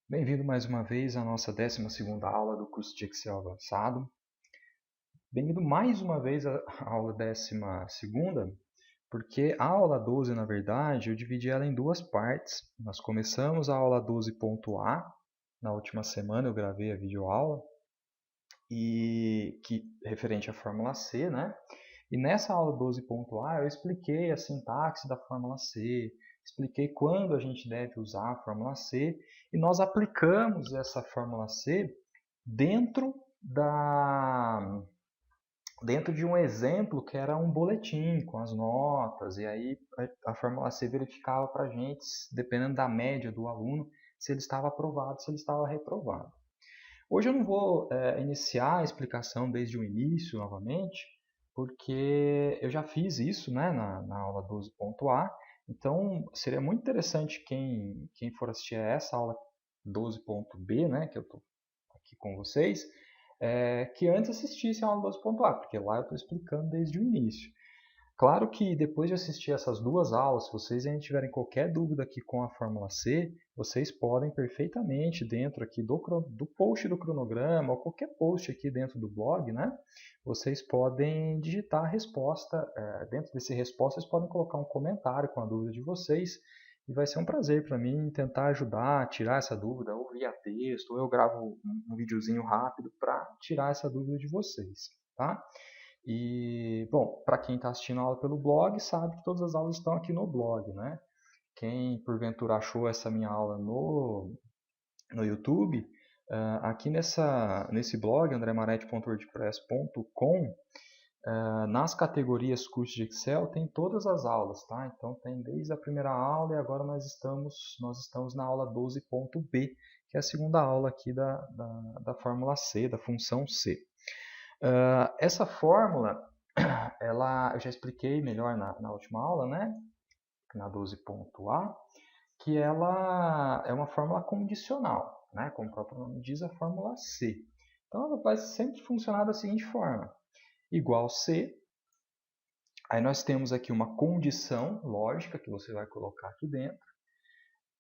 Bem-vindo mais uma vez à nossa 12ª aula do curso de Excel avançado. Bem-vindo mais uma vez à aula 12ª, porque a aula 12, na verdade, eu dividi ela em duas partes. Nós começamos a aula 12.A, na última semana eu gravei a videoaula, referente à fórmula C, né? E nessa aula 12.A eu expliquei a sintaxe da fórmula C, expliquei quando a gente deve usar a fórmula C, e nós aplicamos essa fórmula C dentro dentro de um exemplo que era um boletim com as notas, e aí a fórmula C verificava para a gente, dependendo da média do aluno, se ele estava aprovado, se ele estava reprovado. Hoje eu não vou iniciar a explicação desde o início novamente, porque eu já fiz isso, né, na aula 12.A, então seria muito interessante quem for assistir a essa aula 12.B, né, que eu estou aqui com vocês, que antes assistisse a aula 12.A, porque lá eu estou explicando desde o início. Claro que depois de assistir essas duas aulas, se vocês ainda tiverem qualquer dúvida aqui com a fórmula C, vocês podem perfeitamente dentro aqui do post do cronograma ou qualquer post aqui dentro do blog, né? Vocês podem digitar a resposta, dentro desse resposta vocês podem colocar um comentário com a dúvida de vocês e vai ser um prazer para mim tentar ajudar, tirar essa dúvida, ou via texto, ou eu gravo um videozinho rápido para tirar essa dúvida de vocês, tá? E, bom, para quem está assistindo a aula pelo blog, sabe que todas as aulas estão aqui no blog, né? Quem, porventura, achou essa minha aula no YouTube, aqui nesse blog, andremarete.wordpress.com, nas categorias cursos de Excel, tem todas as aulas, tá? Então, tem desde a primeira aula e agora nós estamos na aula 12.B, que é a segunda aula aqui da fórmula C, da função C. Essa fórmula, eu já expliquei melhor na última aula, né? Na 12.A, que ela é uma fórmula condicional, né? Como o próprio nome diz, a fórmula C. Então, ela vai sempre funcionar da seguinte forma: igual C, aí nós temos aqui uma condição lógica que você vai colocar aqui dentro,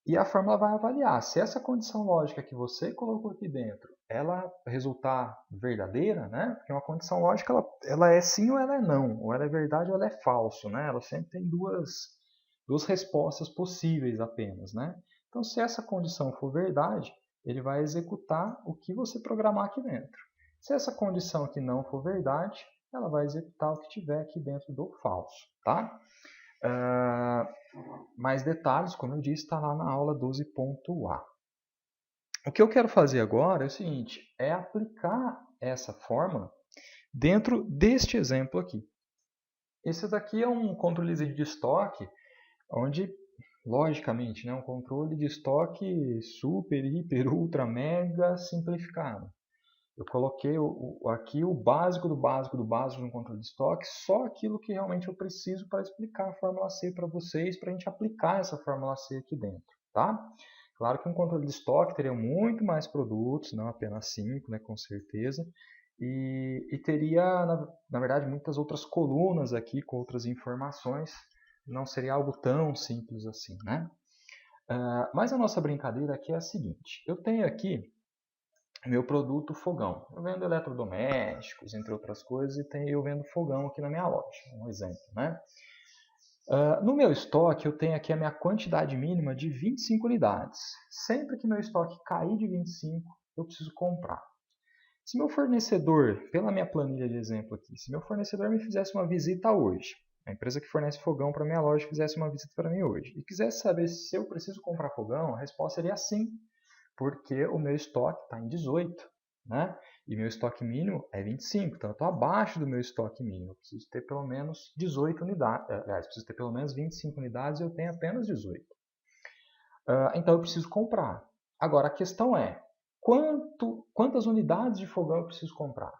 e a fórmula vai avaliar se essa condição lógica que você colocou aqui dentro, ela resultar verdadeira, né? Porque uma condição lógica, ela é sim ou ela é não, ou ela é verdade ou ela é falso, né? Ela sempre tem duas respostas possíveis apenas, né? Então, se essa condição for verdade, ele vai executar o que você programar aqui dentro. Se essa condição aqui não for verdade, ela vai executar o que tiver aqui dentro do falso, tá? Mais detalhes, como eu disse, está lá na aula 12.A. O que eu quero fazer agora é o seguinte, é aplicar essa fórmula dentro deste exemplo aqui. Esse daqui é um controle de estoque, onde, logicamente, né, um controle de estoque super, hiper, ultra, mega simplificado. Eu coloquei aqui o básico do básico do básico no controle de estoque, só aquilo que realmente eu preciso para explicar a fórmula C para vocês, para a gente aplicar essa fórmula C aqui dentro, tá? Claro que um controle de estoque teria muito mais produtos, não apenas 5, né, com certeza, e teria, na verdade, muitas outras colunas aqui com outras informações, não seria algo tão simples assim, né? Mas a nossa brincadeira aqui é a seguinte, eu tenho aqui meu produto fogão. Eu vendo eletrodomésticos, entre outras coisas, e eu vendo fogão aqui na minha loja, um exemplo, né? No meu estoque, eu tenho aqui a minha quantidade mínima de 25 unidades. Sempre que meu estoque cair de 25, eu preciso comprar. Se meu fornecedor, pela minha planilha de exemplo aqui, se meu fornecedor me fizesse uma visita hoje, a empresa que fornece fogão para minha loja fizesse uma visita para mim hoje, e quisesse saber se eu preciso comprar fogão, a resposta seria sim, porque o meu estoque está em 18, né? E meu estoque mínimo é 25, então eu estou abaixo do meu estoque mínimo. Eu preciso ter pelo menos 18 unidades, aliás, preciso ter pelo menos 25 unidades e eu tenho apenas 18. Então eu preciso comprar. Agora a questão é, quantas unidades de fogão eu preciso comprar?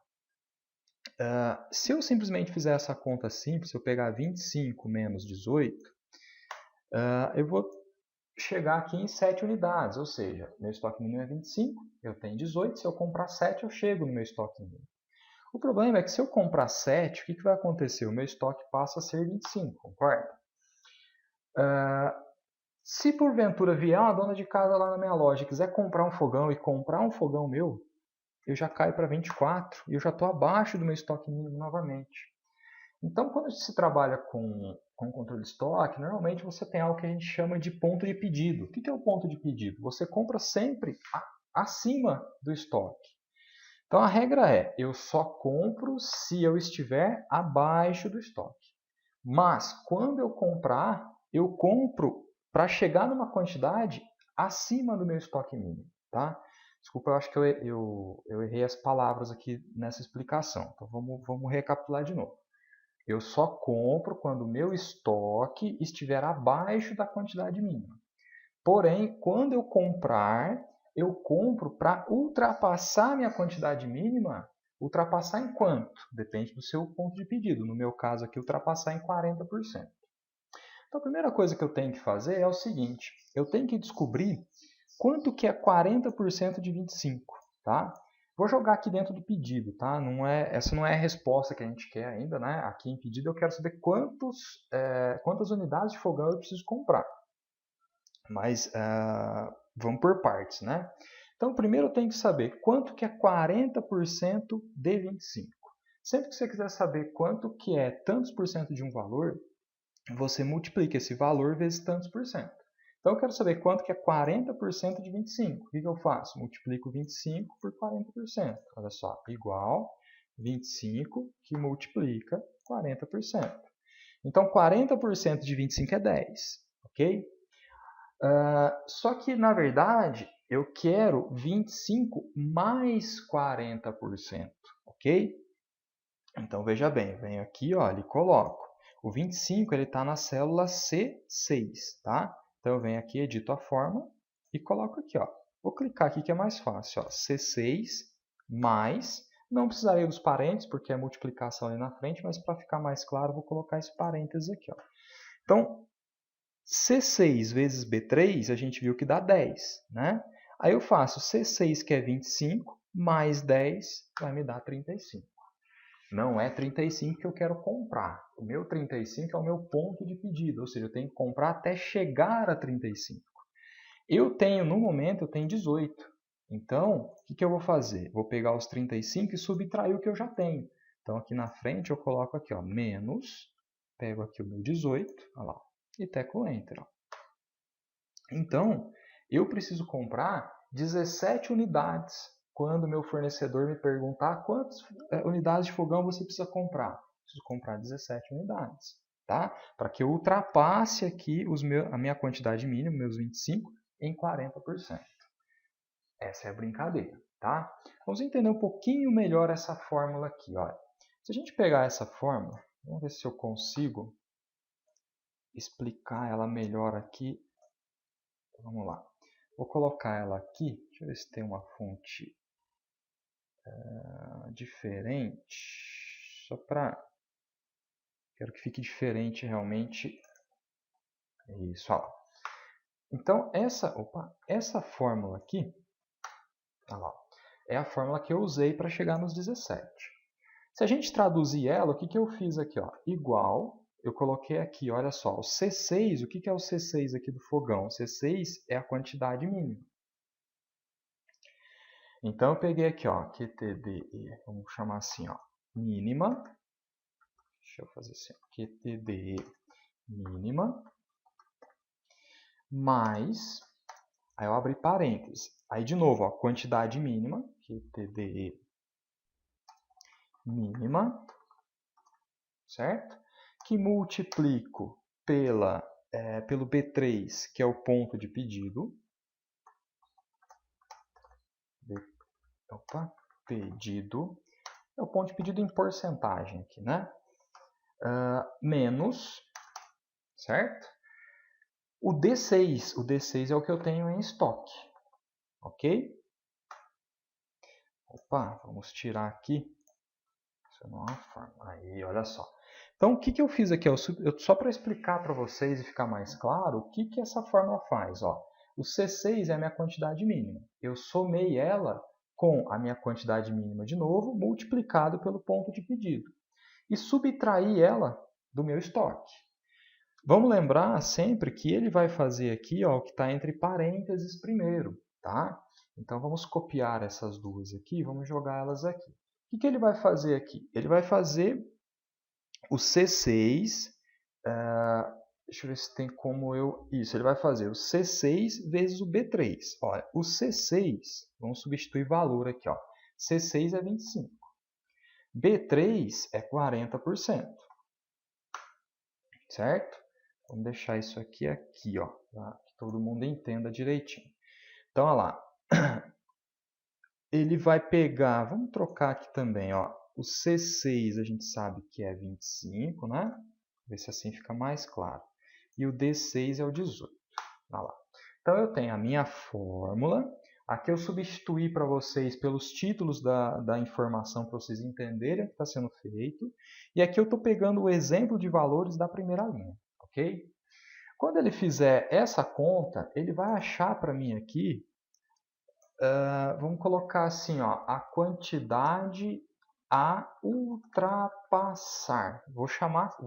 Se eu simplesmente fizer essa conta simples, se eu pegar 25 menos 18, eu vou chegar aqui em 7 unidades, ou seja, meu estoque mínimo é 25, eu tenho 18, se eu comprar 7 eu chego no meu estoque mínimo. O problema é que se eu comprar 7, o que vai acontecer? O meu estoque passa a ser 25, concorda? Se porventura vier uma dona de casa lá na minha loja e quiser comprar um fogão e comprar um fogão meu, eu já caio para 24 e eu já estou abaixo do meu estoque mínimo novamente. Então, quando se trabalha com controle de estoque, normalmente você tem algo que a gente chama de ponto de pedido. O que é o ponto de pedido? Você compra sempre acima do estoque. Então, a regra é, eu só compro se eu estiver abaixo do estoque. Mas, quando eu compro para chegar numa quantidade acima do meu estoque mínimo. Tá? Desculpa, eu acho que eu errei as palavras aqui nessa explicação. Então, vamos recapitular de novo. Eu só compro quando o meu estoque estiver abaixo da quantidade mínima. Porém, quando eu comprar, eu compro para ultrapassar a minha quantidade mínima. Ultrapassar em quanto? Depende do seu ponto de pedido. No meu caso aqui, ultrapassar em 40%. Então, a primeira coisa que eu tenho que fazer é o seguinte. Eu tenho que descobrir quanto que é 40% de 25, tá? Vou jogar aqui dentro do pedido, tá? Essa não é a resposta que a gente quer ainda, né? Aqui em pedido eu quero saber quantas unidades de fogão eu preciso comprar. Mas vamos por partes, né? Então, primeiro eu tenho que saber quanto que é 40% de 25. Sempre que você quiser saber quanto que é tantos por cento de um valor, você multiplica esse valor vezes tantos por cento. Então, eu quero saber quanto que é 40% de 25. O que eu faço? Multiplico 25 por 40%. Olha só, igual 25 que multiplica 40%. Então, 40% de 25 é 10, ok? Só que, na verdade, eu quero 25 mais 40%, ok? Então, veja bem, eu venho aqui olha, e coloco. O 25 está na célula C6, tá? Então, eu venho aqui, edito a fórmula e coloco aqui. Ó. Vou clicar aqui que é mais fácil. Ó, C6 mais, não precisaria dos parênteses, porque é multiplicação ali na frente, mas para ficar mais claro, vou colocar esse parênteses aqui. Ó. Então, C6 vezes B3, a gente viu que dá 10, né? Aí eu faço C6, que é 25, mais 10, vai me dar 35. Não é 35 que eu quero comprar. O meu 35 é o meu ponto de pedido, ou seja, eu tenho que comprar até chegar a 35. No momento, eu tenho 18. Então, o que eu vou fazer? Vou pegar os 35 e subtrair o que eu já tenho. Então, aqui na frente, eu coloco aqui, ó, menos, pego aqui o meu 18, olha lá, e teclo Enter. Ó. Então, eu preciso comprar 17 unidades quando meu fornecedor me perguntar quantas unidades de fogão você precisa comprar. Preciso comprar 17 unidades, tá? Para que eu ultrapasse aqui a minha quantidade mínima, meus 25, em 40%. Essa é a brincadeira, tá? Vamos entender um pouquinho melhor essa fórmula aqui. Olha. Se a gente pegar essa fórmula, vamos ver se eu consigo explicar ela melhor aqui. Vamos lá. Vou colocar ela aqui. Deixa eu ver se tem uma fonte diferente. Só para... Quero que fique diferente realmente. Isso, olha lá. Então, essa fórmula aqui, olha lá, é a fórmula que eu usei para chegar nos 17. Se a gente traduzir ela, o que eu fiz aqui? Ó? Igual, eu coloquei aqui, olha só, o C6, o que é o C6 aqui do fogão? O C6 é a quantidade mínima. Então, eu peguei aqui, ó, QTDE, vamos chamar assim, ó, mínima. Deixa eu fazer assim, ó, QTDE mínima, mais, aí eu abri parênteses. Aí, de novo, ó, quantidade mínima, QTDE mínima, certo? Que multiplico pelo B3, que é o ponto de pedido. Pedido. É o ponto de pedido em porcentagem aqui, né? Menos, certo? O D6 é o que eu tenho em estoque, ok? Opa, vamos tirar aqui. Isso não é uma forma. Aí, olha só. Então, o que eu fiz aqui? Só para explicar para vocês e ficar mais claro, o que essa fórmula faz? Ó, o C6 é a minha quantidade mínima. Eu somei ela com a minha quantidade mínima de novo, multiplicado pelo ponto de pedido. E subtraí ela do meu estoque. Vamos lembrar sempre que ele vai fazer aqui ó, o que está entre parênteses primeiro, tá? Então vamos copiar essas duas aqui, vamos jogar elas aqui. O que ele vai fazer aqui? Ele vai fazer o C6, deixa eu ver se tem como eu... Isso, ele vai fazer o C6 vezes o B3. Olha, o C6, vamos substituir valor aqui, ó. C6 é 25. B3 é 40%. Certo? Vamos deixar isso aqui, ó, para que todo mundo entenda direitinho. Então, olha lá. Ele vai pegar, vamos trocar aqui também, ó. O C6 a gente sabe que é 25, né? Ver se assim fica mais claro. E o D6 é o 18. Olha lá. Então, eu tenho a minha fórmula. Aqui eu substituí para vocês pelos títulos da informação para vocês entenderem o que está sendo feito. E aqui eu estou pegando o exemplo de valores da primeira linha. Ok? Quando ele fizer essa conta, ele vai achar para mim aqui, vamos colocar assim, ó, a quantidade a ultrapassar. Vou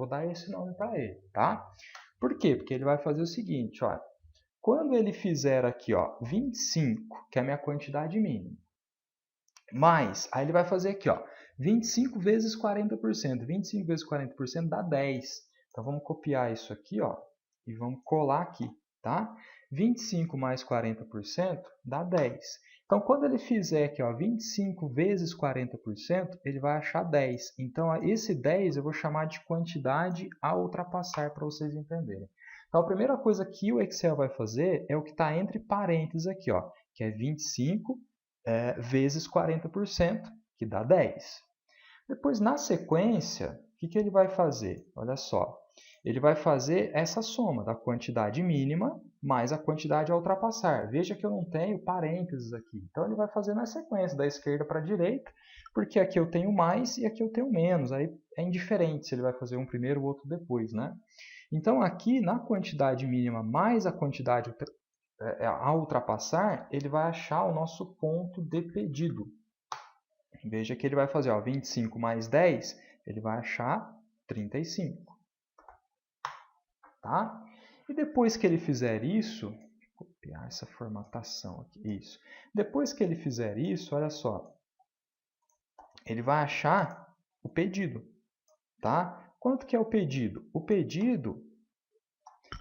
dar esse nome para ele, tá? Por quê? Porque ele vai fazer o seguinte, ó, quando ele fizer aqui, ó, 25, que é a minha quantidade mínima, mais, aí ele vai fazer aqui, ó, 25 vezes 40%. 25 vezes 40% dá 10. Então vamos copiar isso aqui, ó, e vamos colar aqui, tá? 25 mais 40% dá 10. Então, quando ele fizer aqui, ó, 25 vezes 40%, ele vai achar 10. Então, esse 10 eu vou chamar de quantidade a ultrapassar para vocês entenderem. Então, a primeira coisa que o Excel vai fazer é o que está entre parênteses aqui, ó, que é 25 vezes 40%, que dá 10. Depois, na sequência, o que ele vai fazer? Olha só. Ele vai fazer essa soma da quantidade mínima mais a quantidade a ultrapassar. Veja que eu não tenho parênteses aqui. Então, ele vai fazer na sequência, da esquerda para a direita, porque aqui eu tenho mais e aqui eu tenho menos. Aí é indiferente se ele vai fazer um primeiro ou outro depois, né? Então, aqui, na quantidade mínima mais a quantidade a ultrapassar, ele vai achar o nosso ponto de pedido. Veja que ele vai fazer, ó, 25 mais 10, ele vai achar 35. Tá? E depois que ele fizer isso, vou copiar essa formatação aqui, isso. Depois que ele fizer isso, olha só, ele vai achar o pedido, tá? Quanto que é o pedido? O pedido,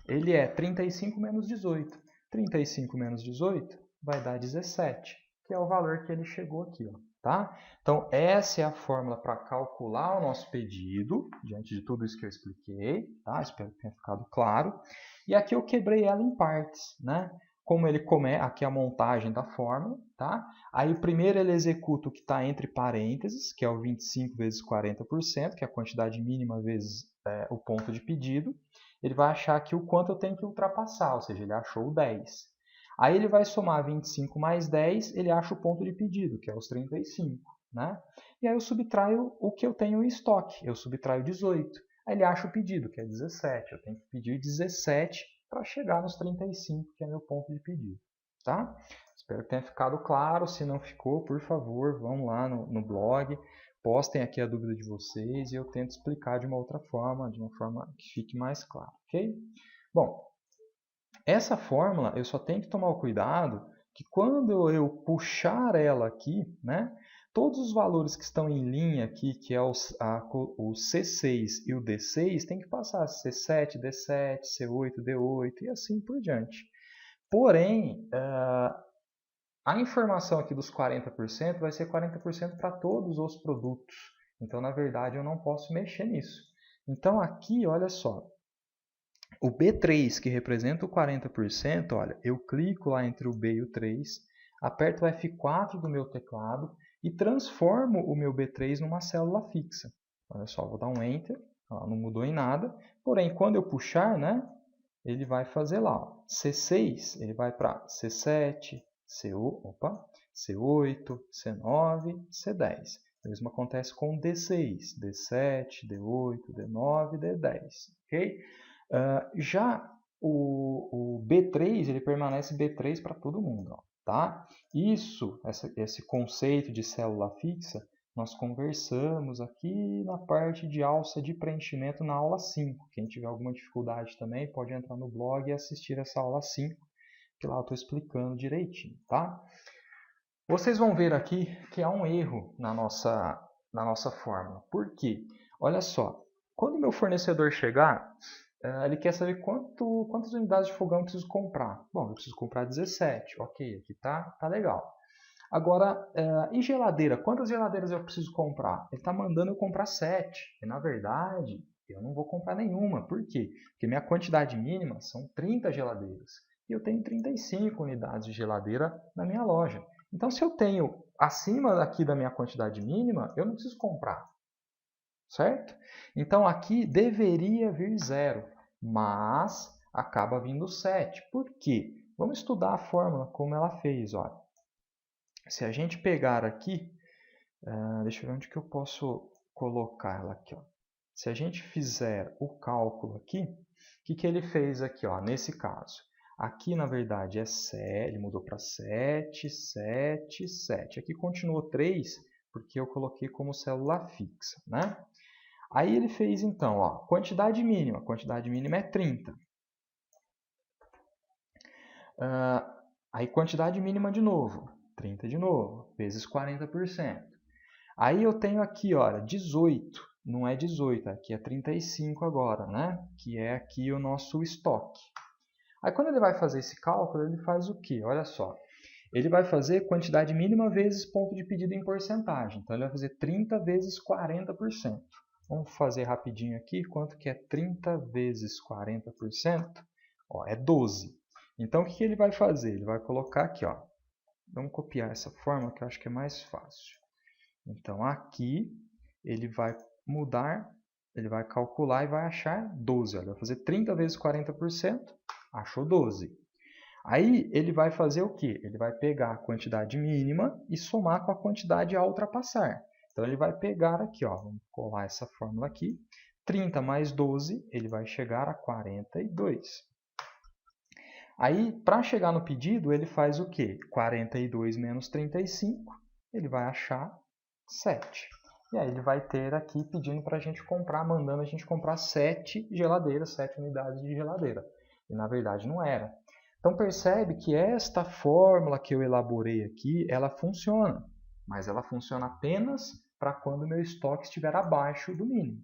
ele é 35 menos 18. 35 menos 18 vai dar 17, que é o valor que ele chegou aqui, ó, tá? Então, essa é a fórmula para calcular o nosso pedido, diante de tudo isso que eu expliquei, tá? Espero que tenha ficado claro. E aqui eu quebrei ela em partes, né? Como ele aqui é a montagem da fórmula, tá? Aí primeiro ele executa o que está entre parênteses, que é o 25 vezes 40%, que é a quantidade mínima vezes o ponto de pedido. Ele vai achar aqui o quanto eu tenho que ultrapassar, ou seja, ele achou o 10. Aí ele vai somar 25 mais 10, ele acha o ponto de pedido, que é os 35. Né? E aí eu subtraio o que eu tenho em estoque, eu subtraio 18. Aí ele acha o pedido, que é 17. Eu tenho que pedir 17 para chegar nos 35, que é meu ponto de pedido. Tá? Espero que tenha ficado claro. Se não ficou, por favor, vão lá no blog, postem aqui a dúvida de vocês e eu tento explicar de uma outra forma, de uma forma que fique mais claro, ok? Bom, essa fórmula eu só tenho que tomar o cuidado que quando eu puxar ela aqui, né, todos os valores que estão em linha aqui, que é o C6 e o D6, tem que passar C7, D7, C8, D8 e assim por diante. Porém, a informação aqui dos 40% vai ser 40% para todos os produtos. Então, na verdade, eu não posso mexer nisso. Então, aqui, olha só. O B3, que representa o 40%, olha, eu clico lá entre o B e o 3, aperto o F4 do meu teclado e transformo o meu B3 numa célula fixa. Olha só, vou dar um Enter, ó, não mudou em nada. Porém, quando eu puxar, né, ele vai fazer lá, ó, C6, ele vai para C7, C8, C9, C10. O mesmo acontece com o D6, D7, D8, D9, D10. Ok? Já o B3, ele permanece B3 para todo mundo. Ó, tá? Esse conceito de célula fixa nós conversamos aqui na parte de alça de preenchimento na aula 5. Quem tiver alguma dificuldade também pode entrar no blog e assistir essa aula 5, que lá eu estou explicando direitinho, tá? Vocês vão ver aqui que há um erro na nossa fórmula. Por quê? Olha só, quando o meu fornecedor chegar, ele quer saber quantas unidades de fogão eu preciso comprar. Bom, eu preciso comprar 17. Ok, aqui tá legal. Agora, e geladeira? Quantas geladeiras eu preciso comprar? Ele está mandando eu comprar 7. E, na verdade, eu não vou comprar nenhuma. Por quê? Porque minha quantidade mínima são 30 geladeiras. E eu tenho 35 unidades de geladeira na minha loja. Então, se eu tenho acima aqui da minha quantidade mínima, eu não preciso comprar. Certo? Então, aqui deveria vir 0, mas acaba vindo 7. Por quê? Vamos estudar a fórmula como ela fez. Olha. Se a gente pegar aqui, deixa eu ver onde que eu posso colocar ela aqui. Ó. Se a gente fizer o cálculo aqui, o que ele fez aqui, ó, nesse caso? Aqui, na verdade, é 7, ele mudou para 7, 7, 7. Aqui continuou 3, porque eu coloquei como célula fixa, né? Aí ele fez, então, ó, quantidade mínima. Quantidade mínima é 30. Aí, quantidade mínima de novo. 30 de novo, vezes 40%. Aí eu tenho aqui, olha, 18. Não é 18, aqui é 35 agora, né? Que é aqui o nosso estoque. Aí quando ele vai fazer esse cálculo, ele faz o quê? Olha só. Ele vai fazer quantidade mínima vezes ponto de pedido em porcentagem. Então ele vai fazer 30 vezes 40%. Vamos fazer rapidinho aqui. Quanto que é 30 vezes 40%? Ó, é 12. Então o que ele vai fazer? Ele vai colocar aqui, ó. Vamos copiar essa fórmula que eu acho que é mais fácil. Então, aqui ele vai mudar, ele vai calcular e vai achar 12. Olha, vai fazer 30 vezes 40%, achou 12. Aí ele vai fazer o quê? Ele vai pegar a quantidade mínima e somar com a quantidade a ultrapassar. Então, ele vai pegar aqui, ó, vamos colar essa fórmula aqui. 30 mais 12, ele vai chegar a 42. Aí, para chegar no pedido, ele faz o quê? 42 menos 35, ele vai achar 7. E aí ele vai ter aqui pedindo para a gente comprar, mandando a gente comprar 7 geladeiras, 7 unidades de geladeira. E na verdade não era. Então percebe que esta fórmula que eu elaborei aqui, ela funciona. Mas ela funciona apenas para quando o meu estoque estiver abaixo do mínimo.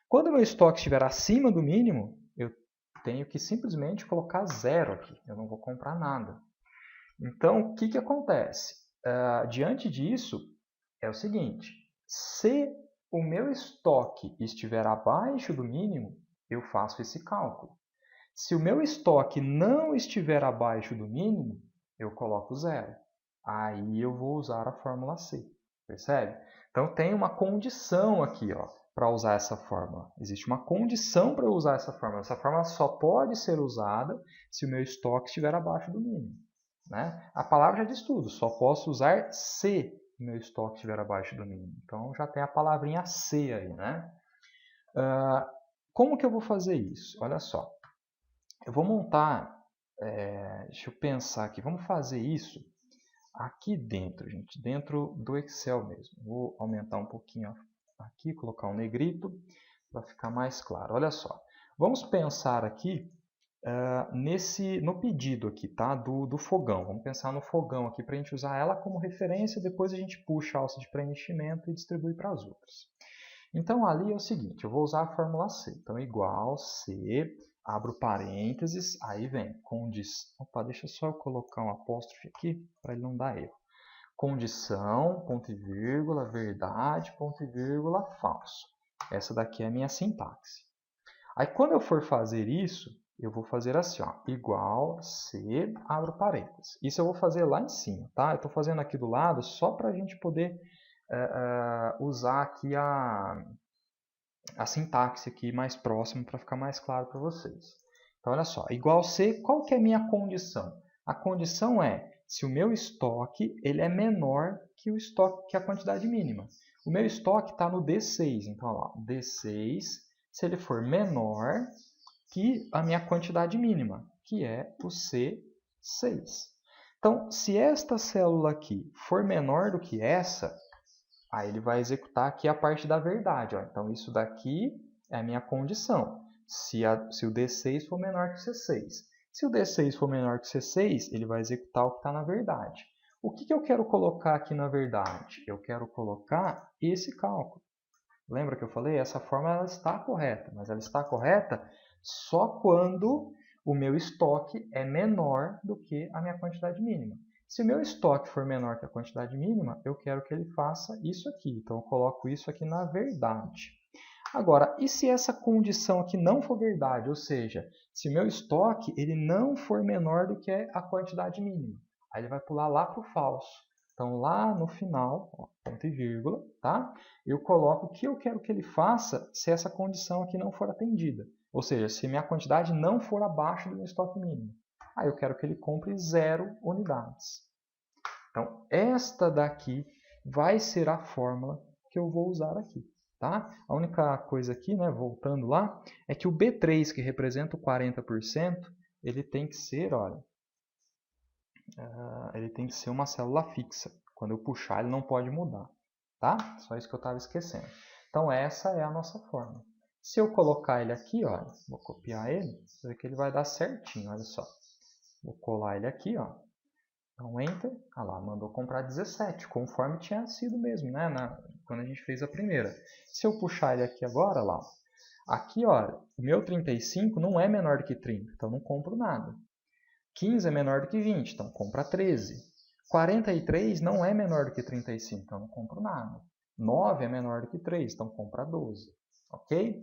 Quando o meu estoque estiver acima do mínimo, eu tenho que simplesmente colocar 0 aqui. Eu não vou comprar nada. Então, o que acontece? Diante disso, é o seguinte. Se o meu estoque estiver abaixo do mínimo, eu faço esse cálculo. Se o meu estoque não estiver abaixo do mínimo, eu coloco 0. Aí eu vou usar a fórmula C. Percebe? Então, tem uma condição aqui, ó, para usar essa fórmula. Existe uma condição para usar essa fórmula. Essa fórmula só pode ser usada se o meu estoque estiver abaixo do mínimo. Né? A palavra já diz tudo. Só posso usar se o meu estoque estiver abaixo do mínimo. Então, já tem a palavrinha se aí. Né? Como que eu vou fazer isso? Olha só. Eu vou montar... deixa eu pensar aqui. Vamos fazer isso aqui dentro, gente. Dentro do Excel mesmo. Vou aumentar um pouquinho aqui, colocar um negrito para ficar mais claro. Olha só, vamos pensar aqui no pedido aqui, tá? do fogão. Vamos pensar no fogão aqui para a gente usar ela como referência, depois a gente puxa a alça de preenchimento e distribui para as outras. Então ali é o seguinte, eu vou usar a fórmula C. Então igual C, abro parênteses, aí vem condição. Opa, deixa só eu colocar um apóstrofe aqui para ele não dar erro. Condição, ponto e vírgula, verdade, ponto e vírgula, falso. Essa daqui é a minha sintaxe. Aí quando eu for fazer isso, eu vou fazer assim, ó, igual C, abro parênteses. Isso eu vou fazer lá em cima, tá? Eu estou fazendo aqui do lado só para a gente poder usar aqui a sintaxe aqui mais próximo para ficar mais claro para vocês. Então, olha só, igual C, qual que é a minha condição? A condição é se o meu estoque ele é menor que o estoque, que a quantidade mínima. O meu estoque está no D6, então, ó, D6, se ele for menor que a minha quantidade mínima, que é o C6. Então, se esta célula aqui for menor do que essa, Aí ele vai executar aqui a parte da verdade. Ó. Então, isso daqui é a minha condição. Se o D6 for menor que o C6. Se o D6 for menor que o C6, ele vai executar o que está na verdade. O que eu quero colocar aqui na verdade? Eu quero colocar esse cálculo. Lembra que eu falei? Essa fórmula ela está correta, mas ela está correta só quando o meu estoque é menor do que a minha quantidade mínima. Se o meu estoque for menor que a quantidade mínima, eu quero que ele faça isso aqui. Então, eu coloco isso aqui na verdade. Agora, e se essa condição aqui não for verdade? Ou seja, se o meu estoque ele não for menor do que a quantidade mínima. Aí ele vai pular lá para o falso. Então, lá no final, ó, ponto e vírgula, tá? Eu coloco o que eu quero que ele faça se essa condição aqui não for atendida. Ou seja, se minha quantidade não for abaixo do meu estoque mínimo. Aí eu quero que ele compre 0 unidades. Então, esta daqui vai ser a fórmula que eu vou usar aqui. Tá? A única coisa aqui, né, voltando lá, é que o B3, que representa o 40%, ele tem que ser, olha, ele tem que ser uma célula fixa. Quando eu puxar, ele não pode mudar. Tá? Só isso que eu estava esquecendo. Então, essa é a nossa fórmula. Se eu colocar ele aqui, olha, vou copiar ele, você vê que ele vai dar certinho, olha só. Vou colar ele aqui, ó. Então, Enter. Ah lá, mandou comprar 17, conforme tinha sido mesmo, né? Quando a gente fez a primeira. Se eu puxar ele aqui agora, lá, aqui, ó, o meu 35 não é menor do que 30, então não compro nada. 15 é menor do que 20, então compra 13. 43 não é menor do que 35, então não compro nada. 9 é menor do que 3, então compra 12. Ok?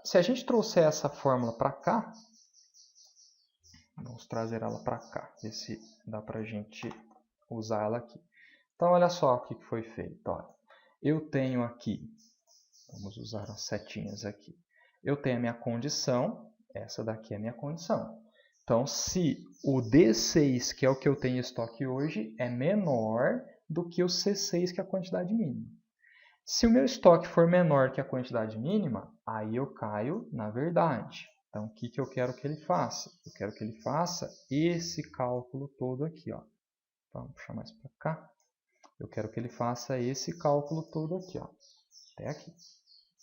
Se a gente trouxer essa fórmula para cá, vamos trazer ela para cá, ver se dá para a gente usar ela aqui. Então, olha só o que foi feito. Olha, eu tenho aqui, vamos usar as setinhas aqui. Eu tenho a minha condição, essa daqui é a minha condição. Então, se o D6, que é o que eu tenho em estoque hoje, é menor do que o C6, que é a quantidade mínima. Se o meu estoque for menor que a quantidade mínima, aí eu caio na verdade. Então, o que eu quero que ele faça? Eu quero que ele faça esse cálculo todo aqui. Ó. Então, vamos puxar mais para cá. Eu quero que ele faça esse cálculo todo aqui. Ó. Até aqui.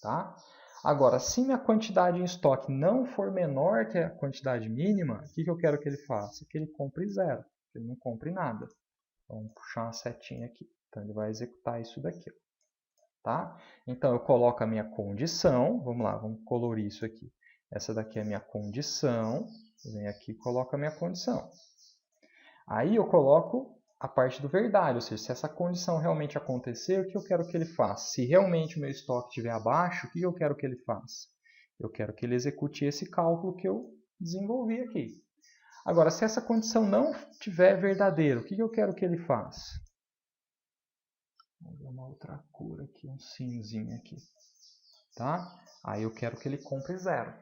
Tá? Agora, se minha quantidade em estoque não for menor que a quantidade mínima, o que eu quero que ele faça? Que ele compre 0, que ele não compre nada. Então, vamos puxar uma setinha aqui. Então, ele vai executar isso daqui. Tá? Então, eu coloco a minha condição. Vamos lá, vamos colorir isso aqui. Essa daqui é a minha condição. Eu venho aqui e coloco a minha condição. Aí eu coloco a parte do verdade, ou seja, se essa condição realmente acontecer, o que eu quero que ele faça? Se realmente o meu estoque estiver abaixo, o que eu quero que ele faça? Eu quero que ele execute esse cálculo que eu desenvolvi aqui. Agora, se essa condição não estiver verdadeira, o que eu quero que ele faça? Vou dar uma outra cor aqui, um cinzinho aqui. Tá? Aí eu quero que ele compre 0.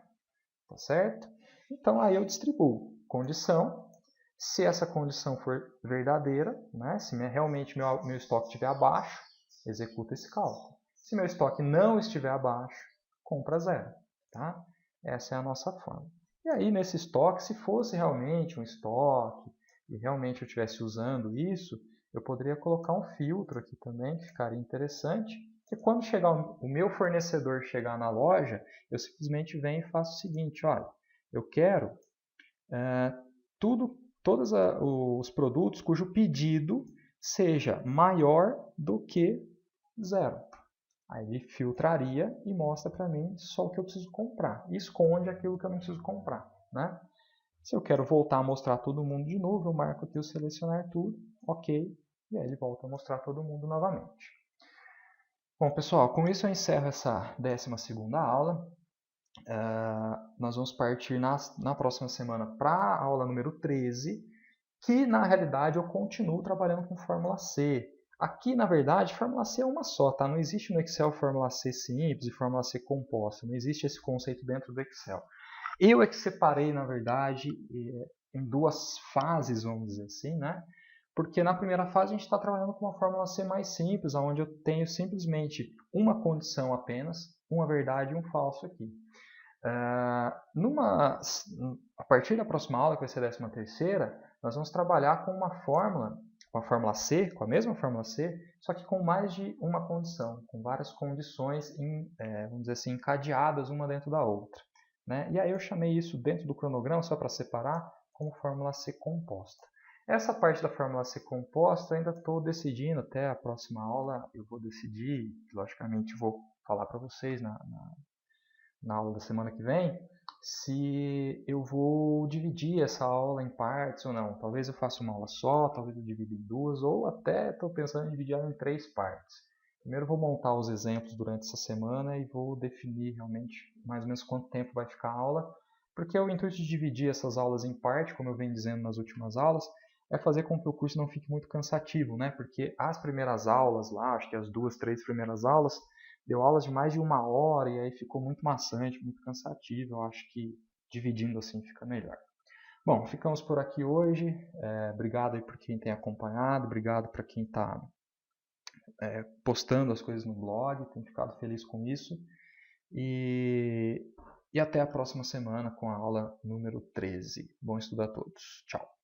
Tá certo? Então, aí eu distribuo condição. Se essa condição for verdadeira, né, se realmente meu estoque estiver abaixo, executa esse cálculo. Se meu estoque não estiver abaixo, compra 0. Tá? Essa é a nossa fórmula. E aí, nesse estoque, se fosse realmente um estoque e realmente eu estivesse usando isso, eu poderia colocar um filtro aqui também, que ficaria interessante. E quando chegar o meu fornecedor chegar na loja, eu simplesmente venho e faço o seguinte, olha, eu quero todos os produtos cujo pedido seja maior do que 0. Aí ele filtraria e mostra para mim só o que eu preciso comprar. E esconde aquilo que eu não preciso comprar. Né? Se eu quero voltar a mostrar todo mundo de novo, eu marco aqui o selecionar tudo, ok, e aí ele volta a mostrar todo mundo novamente. Bom, pessoal, com isso eu encerro essa 12ª aula. Nós vamos partir na próxima semana para a aula número 13, que na realidade eu continuo trabalhando com Fórmula C. Aqui, na verdade, Fórmula C é uma só, tá? Não existe no Excel Fórmula C simples e Fórmula C composta. Não existe esse conceito dentro do Excel. Eu é que separei, na verdade, em 2 fases, vamos dizer assim, né? Porque na primeira fase a gente está trabalhando com uma fórmula C mais simples, onde eu tenho simplesmente uma condição apenas, uma verdade e um falso aqui. A partir da próxima aula, que vai ser a 13ª, nós vamos trabalhar com uma fórmula com a fórmula C, com a mesma fórmula C, só que com mais de uma condição, com várias condições, vamos dizer assim, encadeadas uma dentro da outra. Né? E aí eu chamei isso dentro do cronograma, só para separar, como fórmula C composta. Essa parte da fórmula C composta ainda estou decidindo, até a próxima aula eu vou decidir, logicamente vou falar para vocês na aula da semana que vem, se eu vou dividir essa aula em partes ou não. Talvez eu faça uma aula só, talvez eu divida em duas, ou até estou pensando em dividir ela em 3 partes. Primeiro eu vou montar os exemplos durante essa semana e vou definir realmente mais ou menos quanto tempo vai ficar a aula, porque o intuito de dividir essas aulas em parte, como eu venho dizendo nas últimas aulas, é fazer com que o curso não fique muito cansativo, né? Porque as primeiras aulas lá, acho que as 2, 3 primeiras aulas, deu aulas de mais de 1 hora e aí ficou muito maçante, muito cansativo. Eu acho que dividindo assim fica melhor. Bom, ficamos por aqui hoje. Obrigado aí por quem tem acompanhado, obrigado para quem está postando as coisas no blog, tenho ficado feliz com isso. E até a próxima semana com a aula número 13. Bom estudo a todos. Tchau.